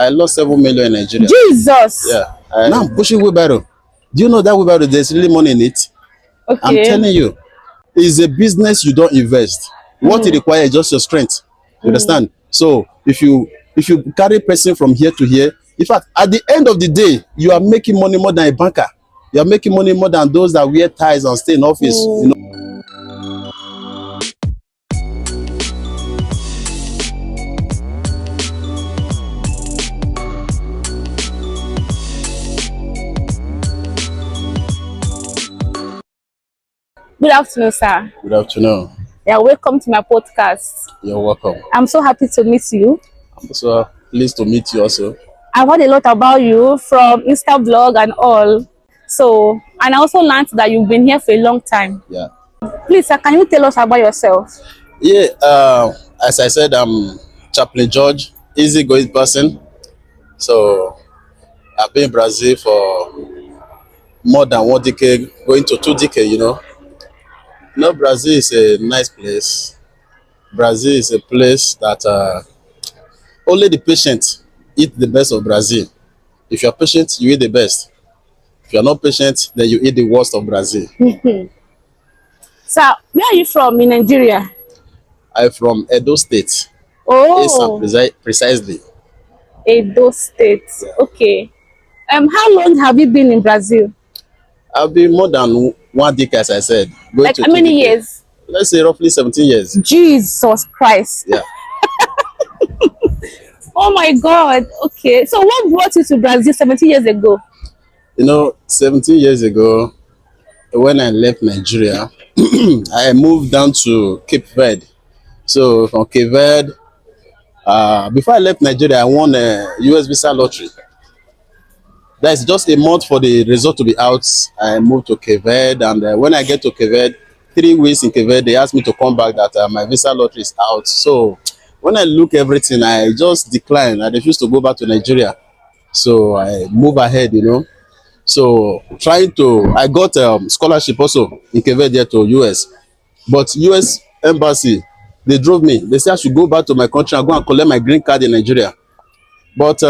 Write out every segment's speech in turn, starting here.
I lost 7 million in Nigeria. Jesus. Yeah. Now I'm pushing wheelbarrow. Do you know that wheelbarrow? There's really money in it. I'm Okay. telling you, it's a business you don't invest. What it requires is just your strength. You understand? So if you carry person from here to here, in fact, at the end of the day, you are making money more than a banker. You are making money more than those that wear ties and stay in office. You know. Good afternoon, sir. Good afternoon. Yeah, welcome to my podcast. You're welcome. I'm so happy to meet you. I'm so pleased to meet you also. I've heard a lot about you from Insta blog and all. So, and I also learned that you've been here for a long time. Yeah. Please, sir, can you tell us about yourself? Yeah. As I said, I'm Chaplain George, easygoing person. So I've been in Brazil for more than 1 decade, going to 2 decades. Brazil is a nice place. Brazil is a place that only the patient eat the best of Brazil. If you're patient, you eat the best. If you're not patient, then you eat the worst of Brazil. Sir, where are you from in Nigeria? I'm from Edo State. Oh, Precisely. Edo State. Okay. How long have you been in Brazil? I've been more than 1 decade, as I said. Going Like to how many 2 decades. years? Let's say roughly 17 years. Jesus Christ. Yeah. Oh my God. Okay. So what brought you to Brazil 17 years ago? 17 years ago, when I left Nigeria, I moved down to Cape Verde. So from Cape Verde, before I left Nigeria, I won a US visa lottery. That's just a month for the result to be out. I moved to Cape Verde, and when I get to Cape Verde, 3 weeks in Cape Verde, they asked me to come back that my visa lottery is out. So when I look everything, I just decline. I refuse to go back to Nigeria. So I move ahead. So I got scholarship also in Cape Verde to US. But US embassy, they drove me. They said I should go back to my country and go and collect my green card in Nigeria. But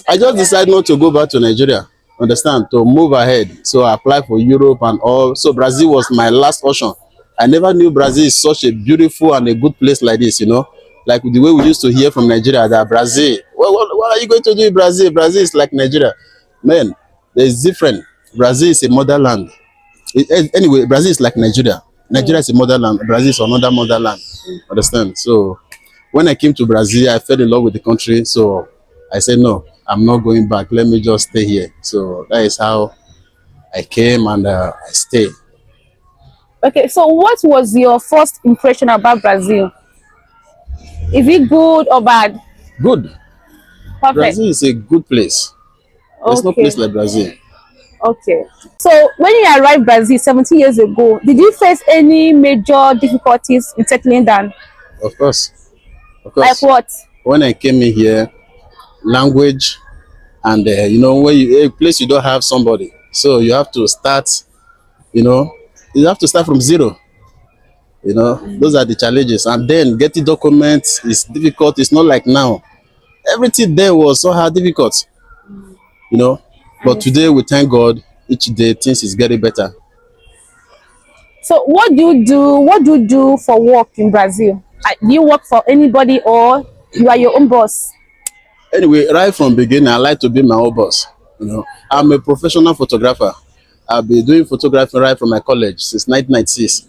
I just decided not to go back to Nigeria, understand, to move ahead. So I applied for Europe and all. So Brazil was my last option. I never knew Brazil is such a beautiful and a good place like this. Like the way we used to hear from Nigeria that Brazil, what are you going to do in Brazil? Brazil is like Nigeria. Man, there's different. Brazil is a motherland. Anyway, Brazil is like Nigeria. Nigeria is a motherland. Brazil is another motherland. Understand? So when I came to Brazil, I fell in love with the country. So I said, no, I'm not going back. Let me just stay here. So that is how I came and I stayed. Okay, so what was your first impression about Brazil? Is it good or bad? Good. Perfect. Brazil is a good place. There's no place like Brazil. Okay. So when you arrived Brazil 17 years ago, did you face any major difficulties in settling down? Of course. Like what? When I came in here, language and when a place you don't have somebody, so you have to start. You have to start from zero. Those are the challenges, and then getting documents is difficult. It's not like now. Everything there was so hard, difficult. But today we thank God. Each day things is getting better. So what do you do? What do you do for work in Brazil? Do you work for anybody or you are your own boss? Anyway, right from beginning, I like to be my own boss. I'm a professional photographer. I've been doing photography right from my college since 1996.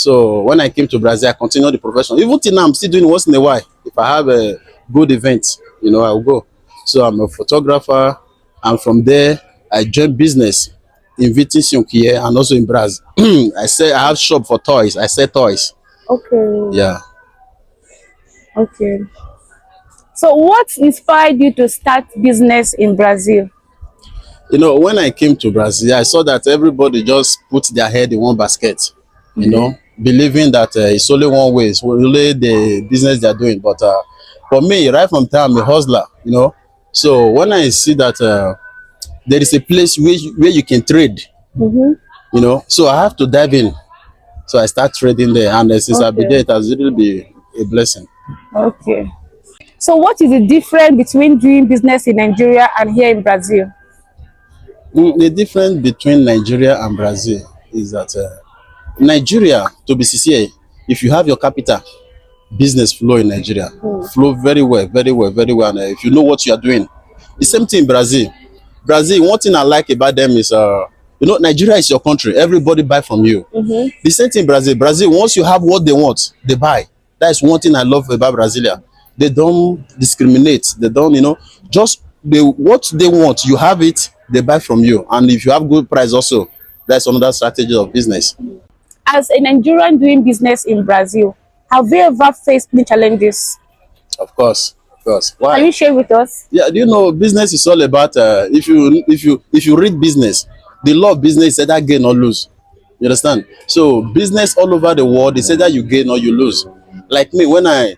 So when I came to Brazil, I continued the profession. Even till now, I'm still doing once in a while. If I have a good event, I will go. So I'm a photographer, and from there, I joined business in Vitinho here and also in Brazil. I have shop for toys. I sell toys. Okay. Yeah. Okay. So what inspired you to start business in Brazil? When I came to Brazil, I saw that everybody just put their head in one basket, believing that it's only one way, it's only the business they're doing. But for me, right from time, I'm a hustler, So when I see that there is a place where you can trade, so I have to dive in. So I start trading there, and since I've been there, it has really been a blessing. Okay. So what is the difference between doing business in Nigeria and here in Brazil? The difference between Nigeria and Brazil is that Nigeria, to be sincere, if you have your capital, business flow in Nigeria, flow very well, very well, very well. And if you know what you are doing, the same thing in Brazil. Brazil, one thing I like about them is, Nigeria is your country. Everybody buy from you. The same thing in Brazil. Brazil, once you have what they want, they buy. That is one thing I love about Brasilia. They don't discriminate. They don't, just what they want, you have it, they buy from you. And if you have good price also, that's another strategy of business. As a Nigerian doing business in Brazil, have you ever faced any challenges? Of course, of course. Can you Why? share with us? Yeah, do you know business is all about if you read business, the law of business is either gain or lose. You understand? So business all over the world is either you gain or you lose. Like me, when I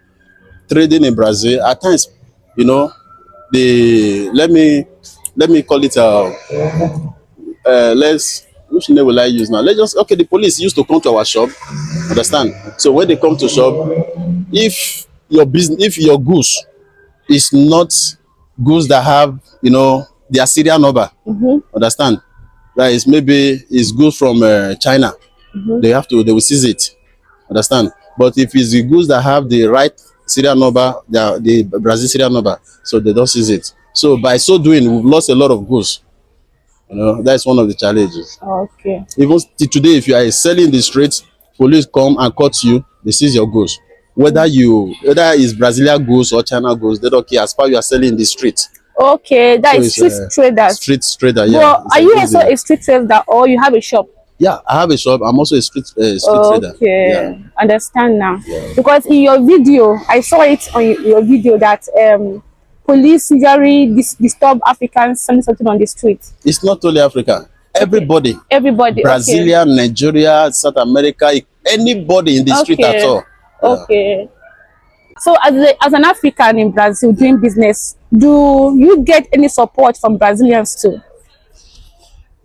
trading in Brazil, at times, you know, the let me call it let's which name will I use now? Let's just okay, the police used to come to our shop, understand? So when they come to shop, if your goods is not goods that have their serial number, understand, that is maybe it's goods from China, they will seize it, understand. But if it's the goods that have the right serial number, the Brazil serial number, so they don't seize it. So by so doing, we've lost a lot of goods. That's one of the challenges. Okay. Even till today, if you are selling in the streets, police come and cut you, they seize your goods. Whether it's Brazilian goods or China goods, they don't care as far you are selling in the street. Okay, that So is it's street traders. street trader, yeah. But It's are you a also business. a street trader or you have a shop? Yeah, I have a shop. I'm also a street trader. Yeah. Okay, understand now. Because in your video, I saw it on your video that police usually disturb Africans selling something on the street. It's not only Africa. Everybody, Everybody. Brasilia, Nigeria, South America, anybody in the street at Okay. all. Yeah. Okay. So as an African in Brazil doing business, do you get any support from Brazilians too?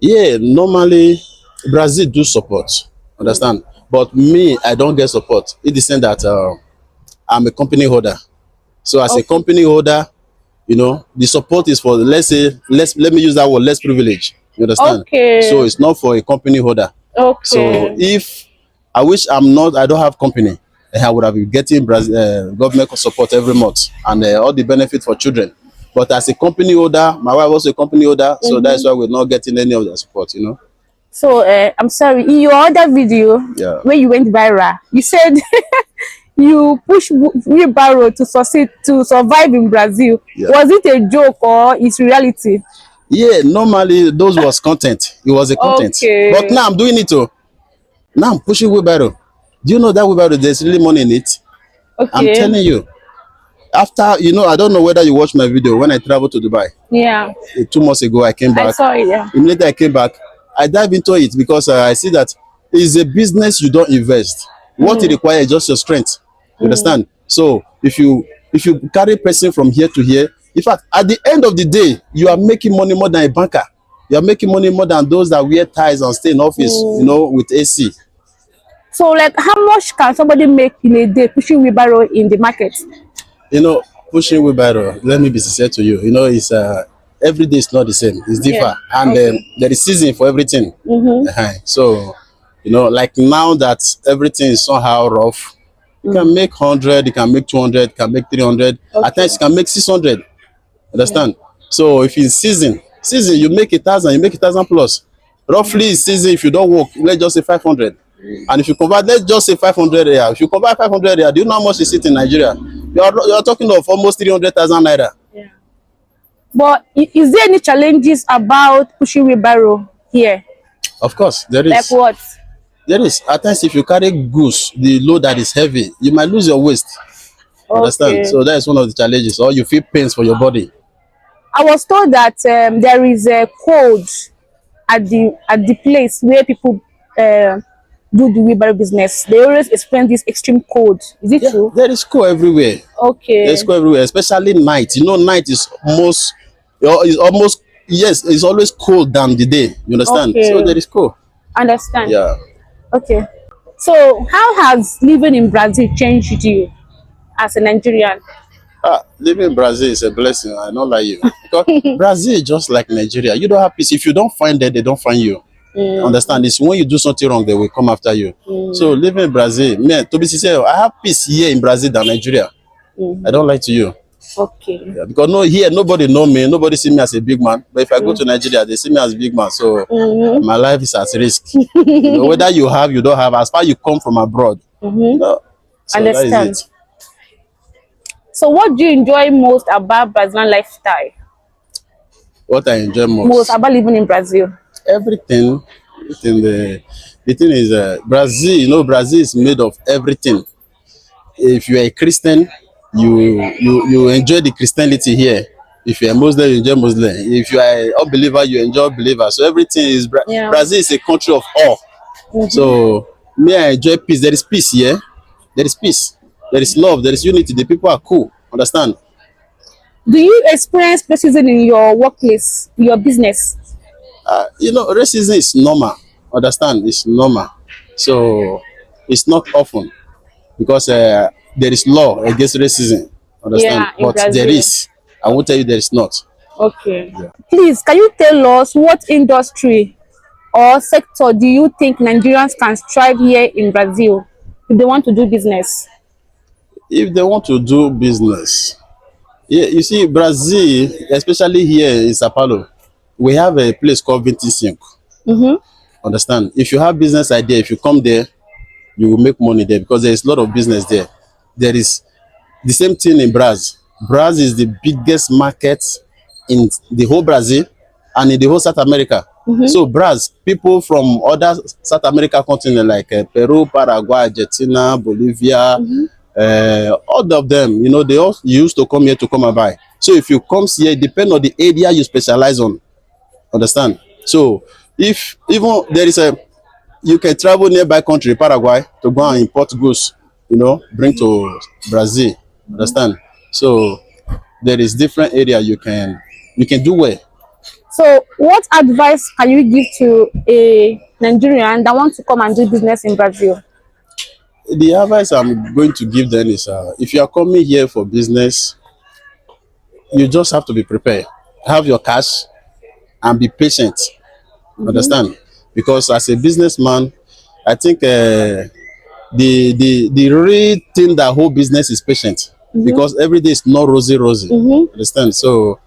Yeah, normally Brazil do support, understand? But me, I don't get support. In the sense that I'm a company holder. So as a Okay. company holder, the support is for, let's say, let me use that word, less privilege. You understand? Okay. So it's not for a company holder. Okay. So if I wish I don't have company, I would have been getting government support every month and all the benefit for children. But as a company holder, my wife also a company holder, so that's why we're not getting any of the support. So I'm sorry. In your other video, Yeah. where you went viral, you said you push wheelbarrow to succeed to survive in Brazil. Yeah. Was it a joke or it's reality? Yeah, normally those was content. It was a content. Okay. But now I'm doing it too. Now I'm pushing wheelbarrow. Do you know that wheelbarrow, there's really money in it? I'm Okay. telling you. After, I don't know whether you watched my video when I traveled to Dubai. Yeah. 2 months ago, I came back. I saw it. Yeah. Immediately I came back, I dive into it because I see that it's a business you don't invest. What it requires is just your strength. You understand? So if you carry person from here to here, in fact, at the end of the day, you are making money more than a banker. You are making money more than those that wear ties and stay in office, with AC. So like, how much can somebody make in a day pushing wheelbarrow in the market? Pushing wheelbarrow, let me be sincere to you. It's every day is not the same. It's different, Yeah. and Okay. there is season for everything. So, like now that everything is somehow rough, you can make 100, you can make 200, you can make 300. At times, you can make 600. Understand? So if it's season, you make 1,000, you make 1,000 plus. Roughly, season, if you don't work, let's just say 500. And if you convert, let's just say 500 real. If you convert 500 real, do you know how much is it in Nigeria? You are talking of almost 300,000 naira. Yeah. But is there any challenges about pushing wheelbarrow here? Of course, there Like is. what? There is. At times, if you carry goods, the load that is heavy, you might lose your waist. Understand? Okay. So that is one of the challenges. Or you feel pains for your body. I was told that there is a code at the place where people do the wheelbarrow business. They always explain this extreme code. Is it true? There is cold everywhere. Okay. There's cold everywhere, especially night. Night is almost yes, it's always cold than the day. You understand? Okay. So there is cold. Understand. Yeah. Okay. So how has living in Brazil changed you as a Nigerian? Living in Brazil is a blessing. I don't like you because Brazil is just like Nigeria. You don't have peace. If you don't find them, they don't find you. Understand? It's when you do something wrong, they will come after you. So living in Brazil, man, to be sincere, I have peace here in Brazil than Nigeria. I don't lie to you. Okay. Yeah, because no, here nobody know me, nobody see me as a big man. But if I go to Nigeria, they see me as a big man. So my life is at risk. Whether you have, you don't have, as far you come from abroad. So that is Understand. it. So what do you enjoy most about Brazilian lifestyle? What I enjoy Most most, about living in Brazil? everything. The thing is, Brazil. Brazil is made of everything. If you are a Christian, you enjoy the Christianity here. If you are Muslim, you enjoy Muslim. If you are an unbeliever, you enjoy believer. So everything is Yeah. Brazil is a country of all. So me, I enjoy peace. There is peace here. There is peace. There is love. There is unity. The people are cool. Understand? Do you experience racism in your workplace, your business? Racism is normal. Understand? It's normal. So it's not often because there is law against racism. Understand? Yeah, in But there Brazil. is. I won't tell you there is not. Okay. Please, can you tell us what industry or sector do you think Nigerians can strive here in Brazil if they want to do business? If they want to do business, yeah, you see, Brazil, especially here in Sao Paulo, we have a place called 25. Understand? If you have business idea, if you come there, you will make money there because there is a lot of business there. There is the same thing in Brazil. Brazil is the biggest market in the whole Brazil and in the whole South America. So Brazil, people from other South America continent like Peru, Paraguay, Argentina, Bolivia, all of them, they all used to come here to come and buy. So if you come here, depend on the area you specialize on. Understand? So if even there is you can travel nearby country, Paraguay, to go and import goods, bring to Brazil. Understand? So there is different area you can do well. So, what advice can you give to a Nigerian that wants to come and do business in Brazil? The advice I'm going to give them is if you are coming here for business, you just have to be prepared. Have your cash and be patient. Understand? Because as a businessman, I think the real thing that whole business is patient. Because every day is not rosy. Understand? So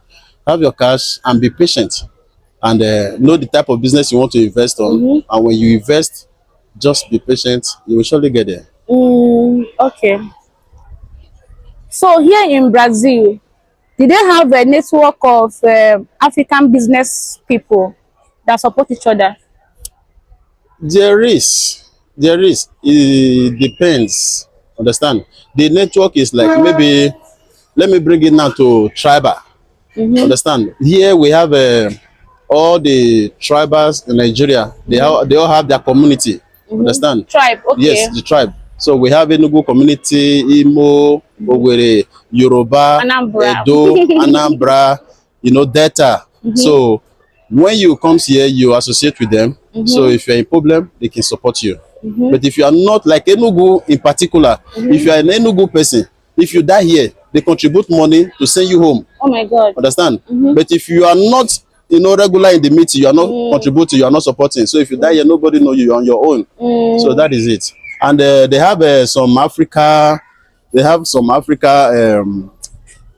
have your cash and be patient and know the type of business you want to invest on. And when you invest, just be patient. You will surely get there. Okay. So, here in Brazil, do they have a network of African business people that support each other? There is. It depends. Understand? The network is like maybe, let me bring it now to tribal. Understand? Here we have all the tribals in Nigeria. They all have their community. Understand? Tribe, okay. Yes, the tribe. So we have Enugu community, Imo, Owerri, Yoruba, Anambra. Edo, Anambra, Delta. So when you come here, you associate with them. So if you're in problem, they can support you. But if you are not like Enugu in particular, if you are an Enugu person, if you die here, they contribute money to send you home. Oh my God. Understand? But if you are not, regular in the meeting, you are not contributing, you are not supporting. So if you die here, nobody know you are on your own. So that is it. And they have some Africa,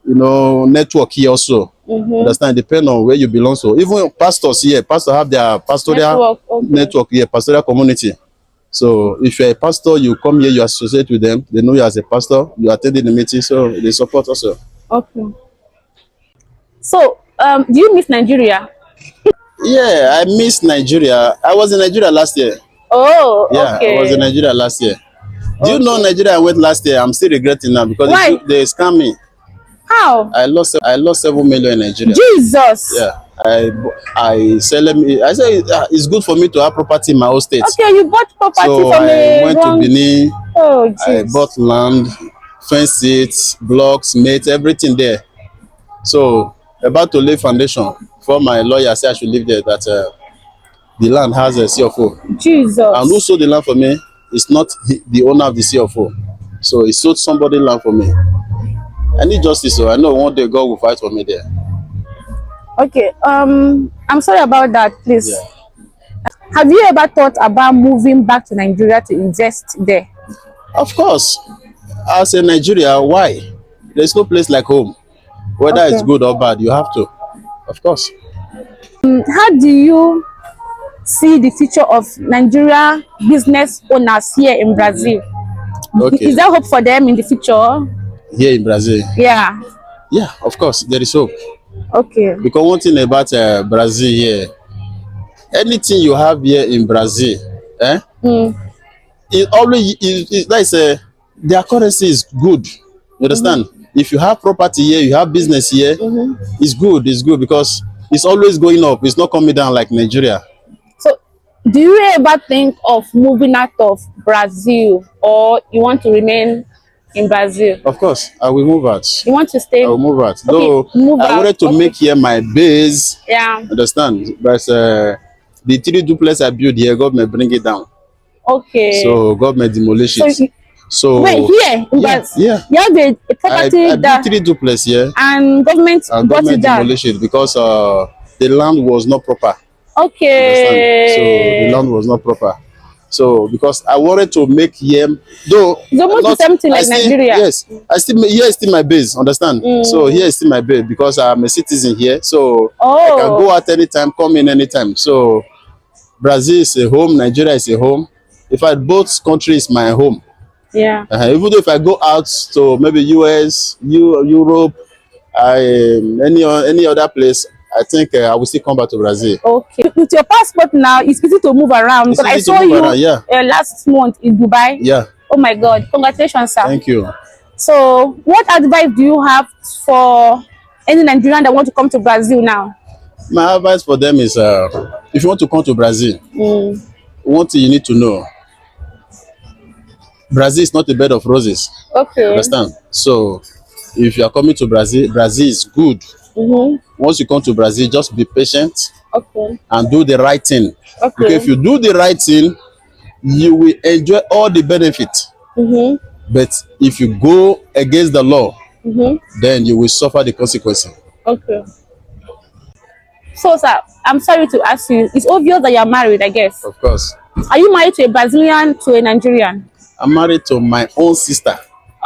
network here also. Understand? Depend on where you belong to. Even pastors here, pastors have their pastoral network here, pastoral community. So if you're a pastor, you come here, you associate with them. They know you as a pastor. You attended the meeting, so they support also. Okay. So, do you miss Nigeria? Yeah, I miss Nigeria. I was in Nigeria last year. Oh, Yeah, okay. I was in Nigeria last year. Do you know Nigeria I went last year? I'm still regretting now because Why? they scammed me. How? I lost 7 million in Nigeria. Jesus. Yeah. I sell them. I say it's good for me to have property in my own state. Okay, you bought property So from I a went to Benin. Oh, I jeez. bought land, fence it, blocks, mate, everything there. So about to lay foundation for my lawyer say I should live there. That the land has a CFO, Jesus. and who sold the land for me is not the owner of the CFO. So he sold somebody land for me. I need justice, so I know one day God will fight for me there. Okay. I'm sorry about that. Yeah. Please, have you ever thought about moving back to Nigeria to invest there? Of course, as a Nigeria, why? There's no place like home. Whether it's Okay. good or bad, you have to. Of course. How do you see the future of Nigeria business owners here in Brazil? Is Okay. there hope for them in the future? Here in Brazil. Yeah. Yeah, of course, there is hope. Okay. Because one thing about Brazil here, anything you have here in Brazil, eh, it always is like their currency is good. You understand? If you have property here, you have business here, it's good. It's good because it's always going up. It's not coming down like Nigeria. So, do you ever think of moving out of Brazil, or you want to remain in Brazil? Of course, I will move out. You want to stay? I will move out. Okay, Though move I out. wanted to Okay. make here my base. Yeah. Understand? But the three duplex I built here, government bring it down. Okay. So government demolish So, it. So wait, here in yeah, Brazil, yeah. you have a property I built that, three duplex here, and government and brought it government down. demolish it because the land was not proper. Understand? So the Okay. land was not proper. So because I wanted to make here, though It's almost the not, same thing I like still, Nigeria. yes, I still here is still my base. Understand? So here is still my base because I'm a citizen here. So I can go Oh, out anytime, come in anytime. So Brazil is a home, Nigeria is a home. In fact, both countries is my home. yeah. Even though if I go out to maybe US, Europe, any other place, I think I will still come back to Brazil. Okay. With your passport now, it's easy to move around It's because I easy to saw move you around, yeah. last month in Dubai. Yeah, Oh my God! Congratulations, sir. thank you. So, what advice do you have for any Nigerian that want to come to Brazil now? My advice for them is if you want to come to Brazil, one thing you need to know, Brazil is not a bed of roses. Okay. Understand? So if you are coming to Brazil, Brazil is good. Once you come to Brazil, just be patient Okay. and do the right thing. Because if Okay. you do the right thing, you will enjoy all the benefits. But if you go against the law, then you will suffer the consequences. Okay. So, sir, I'm sorry to ask you. It's obvious that you're married, I guess. Of course. Are you married to a Brazilian, to a Nigerian? I'm married to my own sister,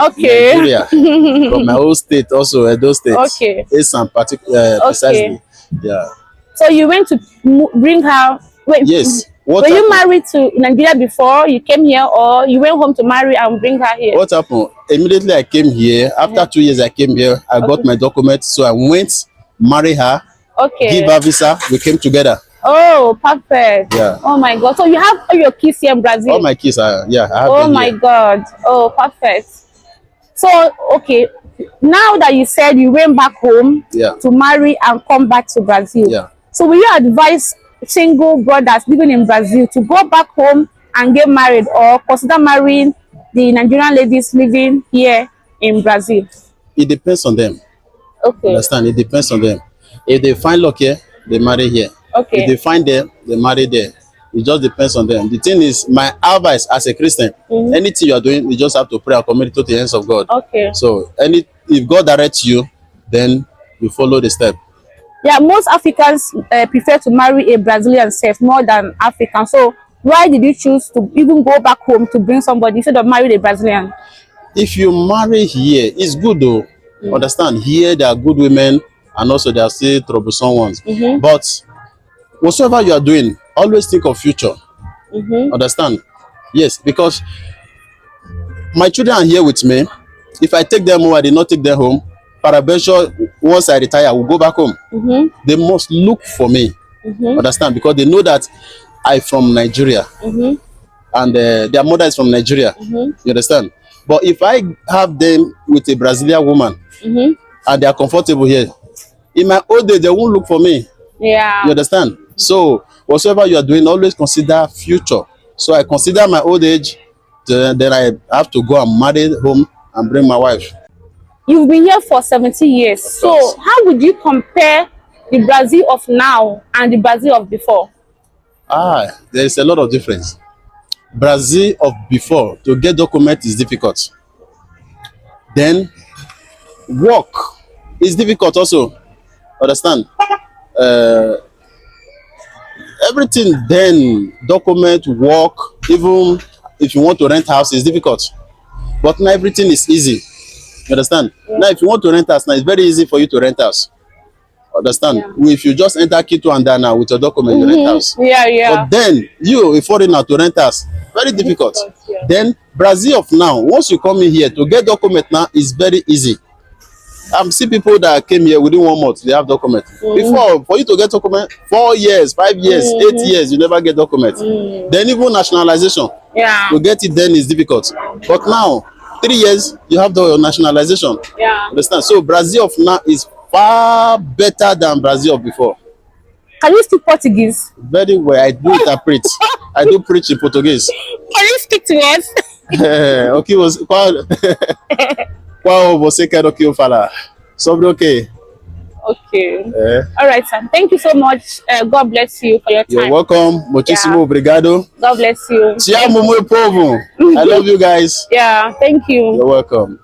Okay. Nigeria, from my own state, also Edo State. Okay. It's some particular precisely. Yeah. So you went to bring her. Wait. Yes. Were you married to Nigeria before you came here, or you went home to marry and bring her here? What happened? Immediately I came here. After 2 years I came here. I got my documents, so I went, marry her, Okay. give her visa. We came together. Oh, perfect. Yeah. Oh my God. So you have all your kids here in Brazil? All my kids are, yeah, I have Oh them my here. God. Oh, perfect. So, okay. Now that you said you went back home Yeah. to marry and come back to Brazil. Yeah. So will you advise single brothers living in Brazil to go back home and get married, or consider marrying the Nigerian ladies living here in Brazil? It depends on them. Okay. Understand? It depends on them. If they find luck here, they marry here. Okay. If they find there, they marry there. It just depends on them. The thing is, my advice as a Christian, anything you are doing, you just have to pray and commit it to the hands of God. Okay. So if God directs you, then you follow the step. Yeah, most Africans prefer to marry a Brazilian self more than African. So why did you choose to even go back home to bring somebody instead of marry a Brazilian? If you marry here, it's good though. Understand? Here there are good women and also there are still troublesome ones. But whatsoever you are doing, always think of future. Understand? Yes, because my children are here with me. If I take them home, I did not take them home. Peradventure, once I retire, I will go back home. They must look for me. Understand? Because they know that I'm from Nigeria. And their mother is from Nigeria. You understand? But if I have them with a Brazilian woman and they are comfortable here, in my old age, they won't look for me. Yeah. You understand? So whatsoever you are doing, always consider future. So I consider my old age, then I have to go and marry home and bring my wife. You've been here for 70 years. So how would you compare the Brazil of now and the Brazil of before? There is a lot of difference. Brazil of before, to get document is difficult. Then Work is difficult also. Understand? Uh, Everything then, document, work, even if you want to rent house is difficult. But now everything is easy. You understand? Yeah. Now if you want to rent house, now it's very easy for you to rent house. Understand? Yeah. If you just enter Kitu and Dana with your document, you rent house. Yeah, yeah. But then you, a foreigner, to rent house, very difficult. Yeah. Then Brazil of now, once you come in here to get document now is very easy. I'm see people that came here within 1 month, they have document. Before, for you to get document, 4 years, 5 years, 8 years, you never get document. Then even nationalization, Yeah. to get it then is difficult. But now, 3 years, you have the nationalization. Yeah. Understand? So Brazil of now is far better than Brazil of before. Can you speak Portuguese? Very well. I do interpret. I do preach in Portuguese. Can you speak to us? Okay, qual você quer que eu falar? Sobre o quê? Okay. Eh, All right, Sam. Thank you so much. God bless you for your You're time. welcome. Muchísimo Yeah. obrigado. God bless you. Te amo, meu povo. I love you guys. Yeah, thank you. You're welcome.